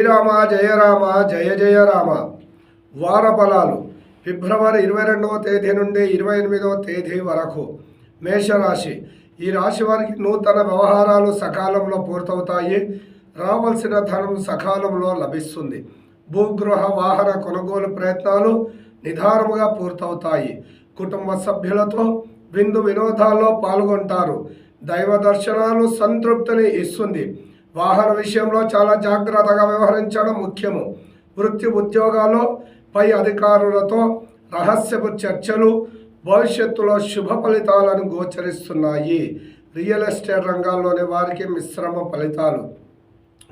శ్రీరామ జయ రామ జయ జయ రామ. వార ఫలాలు ఫిబ్రవరి 22వ తేదీ నుండి 28వ తేదీ వరకు. మేషరాశి. ఈ రాశి వారికి నూతన వ్యవహారాలు సకాలంలో పూర్తవుతాయి. రావాల్సిన ధనం సకాలంలో లభిస్తుంది. భూగృహ వాహన కొనుగోలు ప్రయత్నాలు నిదానముగా పూర్తవుతాయి. కుటుంబ సభ్యులతో విందు వినోదాల్లో పాల్గొంటారు. దైవ దర్శనాలు సంతృప్తిని ఇస్తుంది. వాహన విషయంలో చాలా జాగ్రత్తగా వ్యవహరించడం ముఖ్యము. వృత్తి ఉద్యోగాల్లో పై అధికారులతో రహస్యపు చర్చలు భవిష్యత్తులో శుభ ఫలితాలను గోచరిస్తున్నాయి. రియల్ ఎస్టేట్ రంగాల్లోని వారికి మిశ్రమ ఫలితాలు.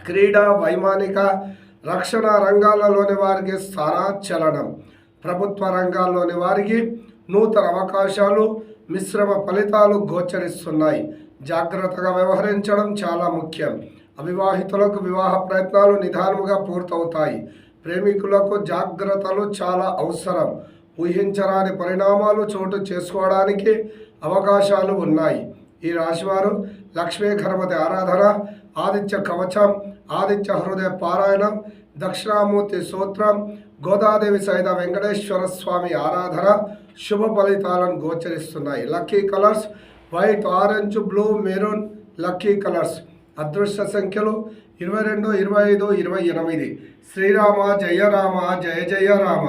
క్రీడా వైమానిక రక్షణ రంగాలలోని వారికి స్థానాచలనం. ప్రభుత్వ రంగాల్లోని వారికి నూతన అవకాశాలు మిశ్రమ ఫలితాలు గోచరిస్తున్నాయి. జాగ్రత్తగా వ్యవహరించడం చాలా ముఖ్యం. అవివాహితులకు వివాహ ప్రయత్నాలు నిదానముగా పూర్తవుతాయి. ప్రేమికులకు జాగ్రత్తలు చాలా అవసరం. ఊహించరాని పరిణామాలు చోటు చేసుకోవడానికి అవకాశాలు ఉన్నాయి. ఈ రాశివారు లక్ష్మీ గణపతి ఆరాధన, ఆదిత్య కవచం, ఆదిత్య హృదయ పారాయణం, దక్షిణామూర్తి సూత్రం, గోదాదేవి సహిత వెంకటేశ్వర స్వామి ఆరాధన శుభ ఫలితాలను గోచరిస్తున్నాయి. Lucky colours white, orange, blue, maroon lucky colours. అదృష్ట సంఖ్యలు 22, 25, 28. శ్రీరామ జయ రామ జయ జయ రామ.